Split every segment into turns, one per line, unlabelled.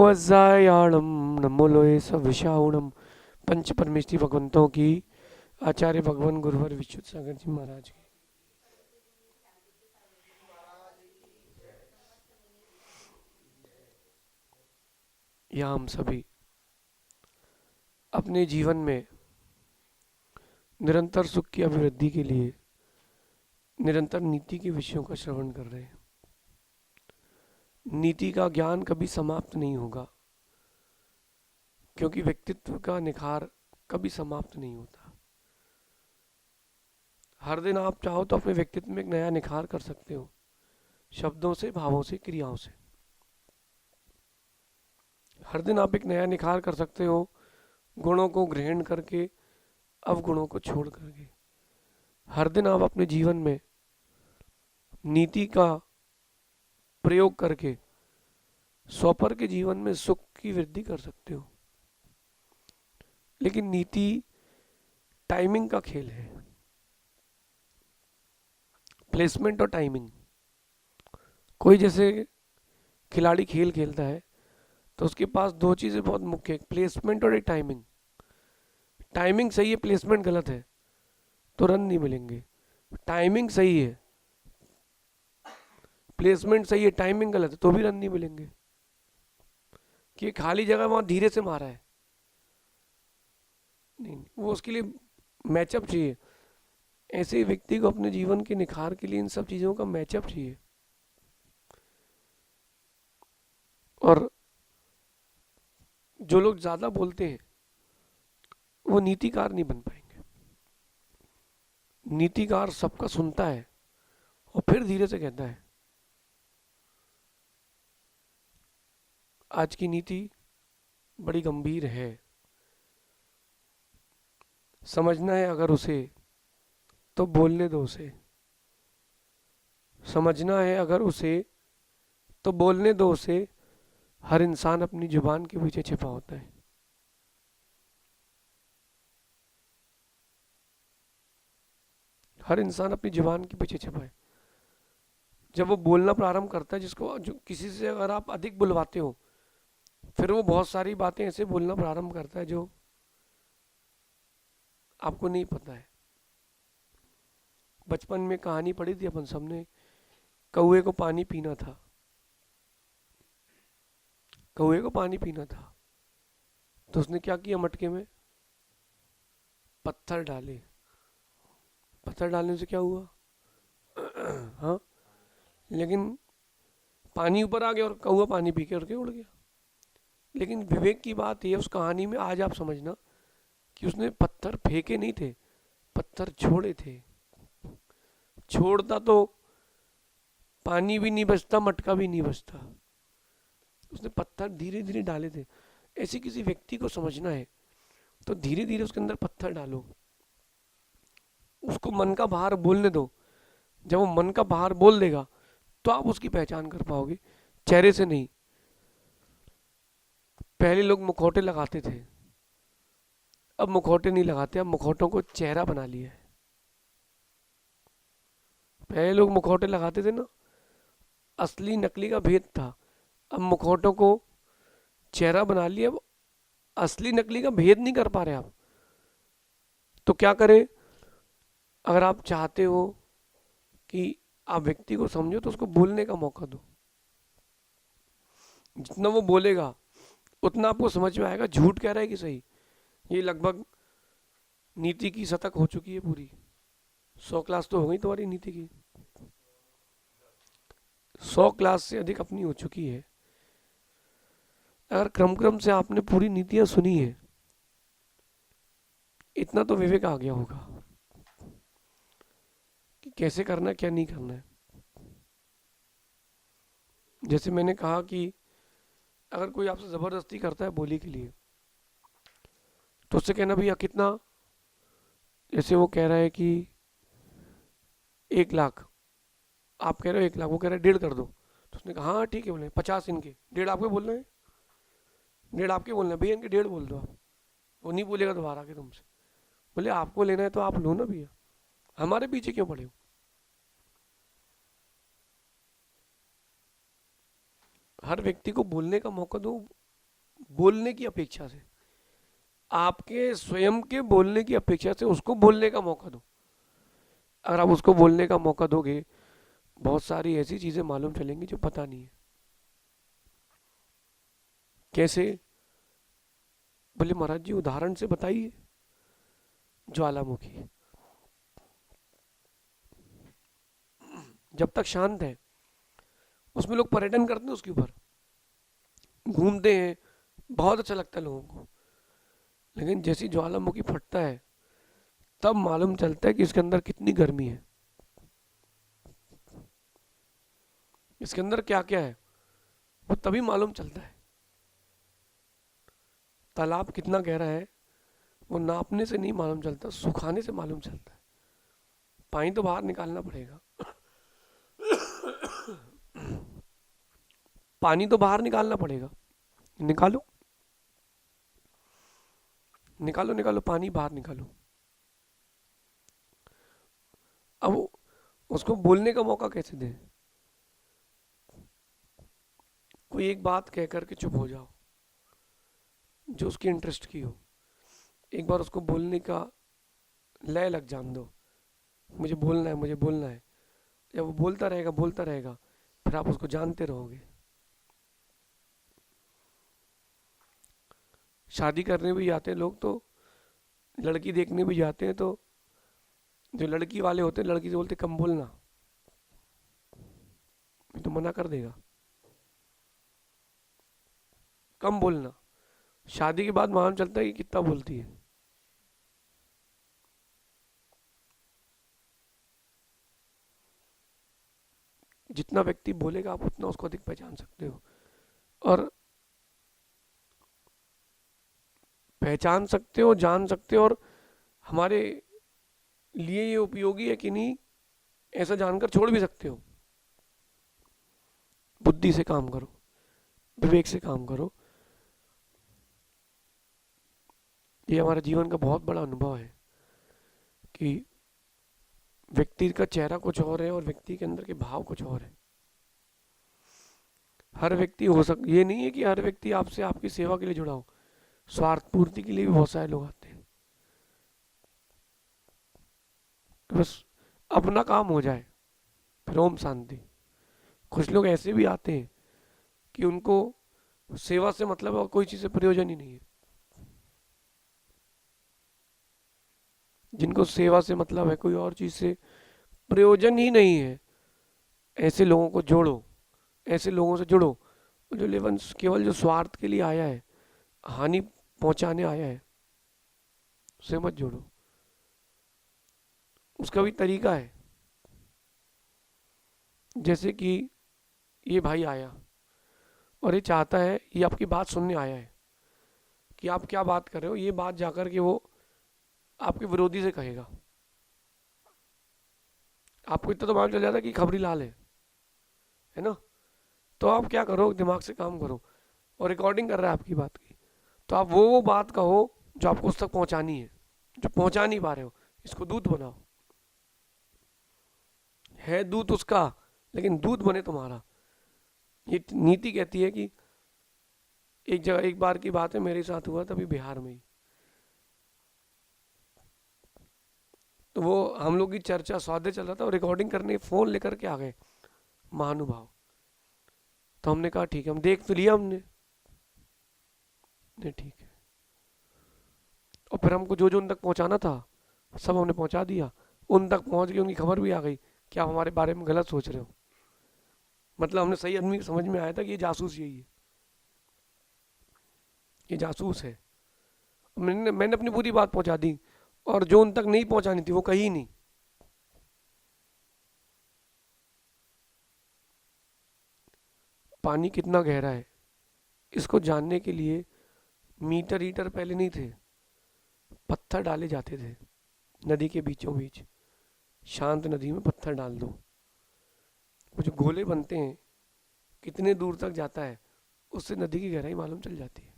वज्जायाणम नमो लोये सविशाउणम। पंच परमेष्टि भगवंतों की, आचार्य भगवान गुरुवर विच्युत सागर जी महाराज की। या हम सभी अपने जीवन में निरंतर सुख की अभिवृद्धि के लिए निरंतर नीति के विषयों का श्रवण कर रहे हैं। नीति का ज्ञान कभी समाप्त नहीं होगा, क्योंकि व्यक्तित्व का निखार कभी समाप्त नहीं होता। हर दिन आप चाहो तो अपने व्यक्तित्व में एक नया निखार कर सकते हो, शब्दों से, भावों से, क्रियाओं से। हर दिन आप एक नया निखार कर सकते हो, गुणों को ग्रहण करके, अवगुणों को छोड़ करके। हर दिन आप अपने जीवन में नीति का प्रयोग करके स्वपर के जीवन में सुख की वृद्धि कर सकते हो। लेकिन नीति टाइमिंग का खेल है, प्लेसमेंट और टाइमिंग। कोई जैसे खिलाड़ी खेल खेलता है तो उसके पास दो चीज़ें बहुत मुख्य है, प्लेसमेंट और एक टाइमिंग। टाइमिंग सही है, प्लेसमेंट गलत है तो रन नहीं मिलेंगे। टाइमिंग सही है, प्लेसमेंट सही है, टाइमिंग गलत है तो भी रन नहीं मिलेंगे। कि खाली जगह वहां धीरे से मारा है, नहीं, वो उसके लिए मैचअप चाहिए। ऐसे व्यक्ति को अपने जीवन के निखार के लिए इन सब चीज़ों का मैचअप चाहिए। और जो लोग ज़्यादा बोलते हैं वो नीतिकार नहीं बन पाएंगे। नीतिकार सबका सुनता है और फिर धीरे से कहता है। आज की नीति बड़ी गंभीर है, समझना है अगर उसे तो बोलने दो उसे। समझना है अगर उसे तो बोलने दो उसे। हर इंसान अपनी जुबान के पीछे छिपा होता है। हर इंसान अपनी जुबान के पीछे छिपा है। जब वो बोलना प्रारंभ करता है, जिसको जो किसी से अगर आप अधिक बुलवाते हो, फिर वो बहुत सारी बातें ऐसे बोलना प्रारंभ करता है जो आपको नहीं पता है। बचपन में कहानी पढ़ी थी अपन सबने, कौए को पानी पीना था। कौए को पानी पीना था तो उसने क्या किया, मटके में पत्थर डाले। पत्थर डालने से क्या हुआ? हाँ, लेकिन पानी ऊपर आ गया और कौआ पानी पी के उड़ गया। लेकिन विवेक की बात ये, उस कहानी में आज आप समझना कि उसने पत्थर फेंके नहीं थे, पत्थर छोड़े थे। छोड़ता तो पानी भी नहीं बचता, मटका भी नहीं बचता। उसने पत्थर धीरे धीरे डाले थे। ऐसे किसी व्यक्ति को समझना है तो धीरे धीरे उसके अंदर पत्थर डालो, उसको मन का बाहर बोलने दो। जब वो मन का बाहर बोल देगा तो आप उसकी पहचान कर पाओगे, चेहरे से नहीं। पहले लोग मुखौटे लगाते थे, अब मुखौटे नहीं लगाते, अब मुखौटों को चेहरा बना लिया है। पहले लोग मुखौटे लगाते थे ना, असली नकली का भेद था। अब मुखौटों को चेहरा बना लिया, अब असली नकली का भेद नहीं कर पा रहे आप। तो क्या करें? अगर आप चाहते हो कि आप व्यक्ति को समझो तो उसको बोलने का मौका दो। जितना वो बोलेगा उतना आपको समझ में आएगा झूठ कह रहा है कि सही। ये लगभग नीति की शतक हो चुकी है पूरी। 100 क्लास तो हो गई तुम्हारी नीति की, 100 क्लास से अधिक अपनी हो चुकी है। अगर क्रम क्रम से आपने पूरी नीतियां सुनी है, इतना तो विवेक आ गया होगा कि कैसे करना है, क्या नहीं करना है। जैसे मैंने कहा कि अगर कोई आपसे जबरदस्ती करता है बोली के लिए, तो उससे कहना भैया कितना। जैसे वो कह रहा है कि 1 लाख, आप कह रहे हो 1 लाख, वो कह रहा है 1.5 कर दो। तो उसने कहा हाँ ठीक है, बोले 50 इनके, 1.5 आपके बोलना है, 1.5 आपके बोलना है भैया, इनके 1.5 बोल दो आप। वो नहीं बोलेगा दोबारा आके तुमसे। बोले आपको लेना है तो आप लो ना भैया, हमारे पीछे क्यों पड़े हो? हर व्यक्ति को बोलने का मौका दो, बोलने की अपेक्षा से, आपके स्वयं के बोलने की अपेक्षा से उसको बोलने का मौका दो। अगर आप उसको बोलने का मौका दोगे, बहुत सारी ऐसी चीजें मालूम चलेंगी जो पता नहीं है। कैसे? बोले महाराज जी उदाहरण से बताइए। ज्वालामुखी जब तक शांत है, उसमें लोग पर्यटन करते हैं, उसके ऊपर घूमते हैं, बहुत अच्छा लगता है लोगों को। लेकिन जैसी ज्वालामुखी फटता है, तब मालूम चलता है कि इसके अंदर कितनी गर्मी है, इसके अंदर क्या क्या है, वो तभी मालूम चलता है। तालाब कितना गहरा है वो नापने से नहीं मालूम चलता, सुखाने से मालूम चलता है। पानी तो बाहर निकालना पड़ेगा, पानी तो बाहर निकालना पड़ेगा। निकालो निकालो निकालो, पानी बाहर निकालो। अब उसको बोलने का मौका कैसे दें? कोई एक बात कह करके चुप हो जाओ जो उसकी इंटरेस्ट की हो। एक बार उसको बोलने का लय लग जान दो, मुझे बोलना है, मुझे बोलना है। जब वो बोलता रहेगा, फिर आप उसको जानते रहोगे। शादी करने भी जाते हैं लोग, तो लड़की देखने भी जाते हैं, तो जो लड़की वाले होते हैं लड़की से बोलते कम बोलना, ये तो मना कर देगा, कम बोलना। शादी के बाद मालूम चलता है कि कितना बोलती है। जितना व्यक्ति बोलेगा आप उतना उसको अधिक पहचान सकते हो, और पहचान सकते हो, जान सकते हो, और हमारे लिए ये उपयोगी है कि नहीं ऐसा जानकर छोड़ भी सकते हो। बुद्धि से काम करो, विवेक से काम करो। ये हमारे जीवन का बहुत बड़ा अनुभव है कि व्यक्ति का चेहरा कुछ और है और व्यक्ति के अंदर के भाव कुछ और है। हर व्यक्ति ये नहीं है कि हर व्यक्ति आपसे आपकी सेवा के लिए जुड़ा हो। स्वार्थ पूर्ति के लिए भी बहुत सारे लोग आते हैं, बस अपना काम हो जाए फिर ओम शांति। कुछ लोग ऐसे भी आते हैं कि उनको सेवा से मतलब है और कोई चीज से प्रयोजन ही नहीं है। जिनको सेवा से मतलब है, कोई और चीज से प्रयोजन ही नहीं है, ऐसे लोगों को जोड़ो, ऐसे लोगों से जुड़ो। जो लेवन केवल जो स्वार्थ के लिए आया है, हानि पहुंचाने आया है, उससे मत जोड़ो। उसका भी तरीका है। जैसे कि ये भाई आया और ये चाहता है, ये आपकी बात सुनने आया है कि आप क्या बात कर रहे हो, ये बात जाकर के वो आपके विरोधी से कहेगा। आपको इतना तो मालूम चल जाता है कि खबरी लाल है ना। तो आप क्या करो, दिमाग से काम करो, और रिकॉर्डिंग कर रहा है आपकी बात की, तो आप वो बात कहो जो आपको उस तक पहुंचानी है, जो पहुंचा नहीं पा रहे हो। इसको दूत बनाओ। है दूत उसका, लेकिन दूत बने तुम्हारा। ये नीति कहती है कि एक जगह, एक बार की बात है, मेरे साथ हुआ तभी बिहार में ही। तो वो हम लोग की चर्चा सौदे चल रहा था और रिकॉर्डिंग करने फोन लेकर के आ गए महानुभाव। तो हमने कहा ठीक है, हम देख तो लिया हमने, नहीं ठीक है। और फिर हमको जो जो उन तक पहुंचाना था सब हमने पहुंचा दिया। उन तक पहुंच गई, उनकी खबर भी आ गई कि आप हमारे बारे में गलत सोच रहे हो। मतलब हमने सही आदमी को समझ में आया था कि ये जासूस यही है, ये जासूस है। मैंने अपनी पूरी बात पहुंचा दी, और जो उन तक नहीं पहुंचानी थी वो कही नहीं। पानी कितना गहरा है इसको जानने के लिए मीटर हीटर पहले नहीं थे, पत्थर डाले जाते थे नदी के बीचों बीच। शांत नदी में पत्थर डाल दो, वो जो गोले बनते हैं कितने दूर तक जाता है, उससे नदी की गहराई मालूम चल जाती है।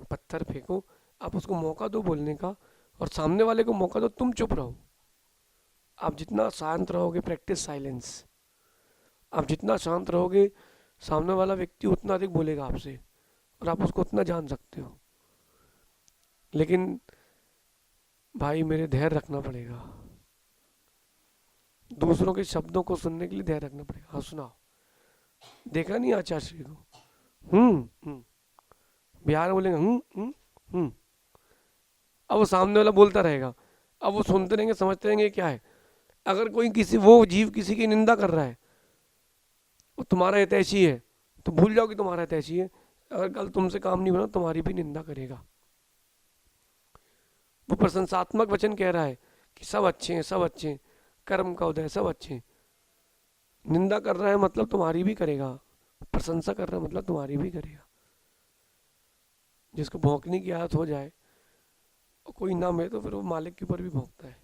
पत्थर फेंको, आप उसको मौका दो बोलने का, और सामने वाले को मौका दो, तुम चुप रहो। आप जितना शांत रहोगे, प्रैक्टिस साइलेंस, आप जितना शांत रहोगे सामने वाला व्यक्ति उतना अधिक बोलेगा आपसे और आप उसको उतना जान सकते हो। लेकिन भाई मेरे धैर्य रखना पड़ेगा, दूसरों के शब्दों को सुनने के लिए धैर्य रखना पड़ेगा। हाँ सुनाओ, देखा नहीं आचार्य श्री को? बिहार में बोलेंगे अब वो सामने वाला बोलता रहेगा, अब वो सुनते रहेंगे, समझते रहेंगे क्या है। अगर कोई किसी वो जीव किसी की निंदा कर रहा है और तुम्हारा हितैषी है तो भूल जाओ कि तुम्हारा हितैषी है। अगर कल तुमसे काम नहीं बना तुम्हारी भी निंदा करेगा। वो प्रशंसात्मक वचन कह रहा है कि सब अच्छे हैं, सब अच्छे हैं, कर्म का उदय, सब अच्छे हैं। निंदा कर रहा है मतलब तुम्हारी भी करेगा, प्रशंसा कर रहा है मतलब तुम्हारी भी करेगा। जिसको भौंकने की आदत हो जाए और कोई ना मिले तो फिर वो मालिक के ऊपर भी भौंकता है।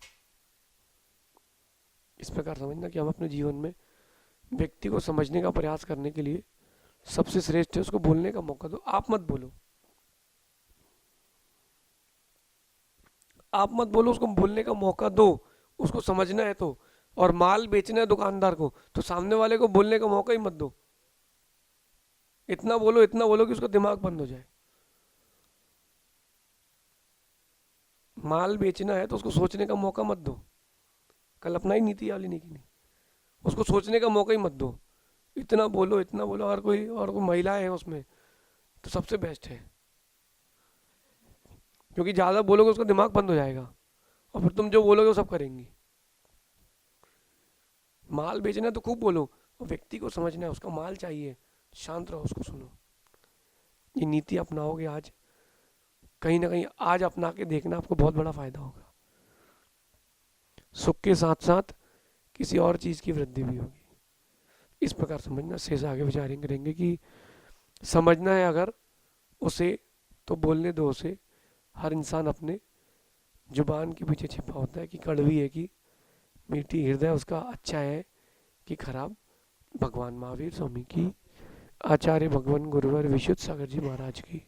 इस प्रकार समझना कि हम अपने जीवन में व्यक्ति को समझने का प्रयास करने के लिए सबसे श्रेष्ठ है उसको बोलने का मौका दो। आप मत बोलो, आप मत बोलो, उसको बोलने का मौका दो। उसको समझना है तो, और माल बेचना है दुकानदार को तो सामने वाले को बोलने का मौका ही मत दो। इतना बोलो कि उसका दिमाग बंद हो जाए। माल बेचना है तो उसको सोचने का मौका मत दो। कल अपना ही नीति वाली नहीं की नहीं, उसको सोचने का मौका ही मत दो। इतना बोलो। अगर कोई महिलाएं हैं उसमें तो सबसे बेस्ट है, क्योंकि ज़्यादा बोलोगे उसका दिमाग बंद हो जाएगा और फिर तुम जो बोलोगे वो सब करेंगी। माल बेचना है तो खूब बोलो, और व्यक्ति को समझना है, उसका माल चाहिए, शांत रहो, उसको सुनो। ये नीति अपनाओगे आज, कहीं ना कहीं आज अपना के देखना, आपको बहुत बड़ा फायदा होगा। सुख के साथ साथ किसी और चीज़ की वृद्धि भी होगी। इस प्रकार समझना। शेष आगे विचारेंगे करेंगे कि समझना है अगर उसे तो बोलने दो उसे। हर इंसान अपने जुबान के पीछे छिपा होता है कि कड़वी है कि मीठी, हृदय उसका अच्छा है कि खराब। भगवान महावीर स्वामी की, आचार्य भगवान गुरुवर विशुद्ध सागर जी महाराज की।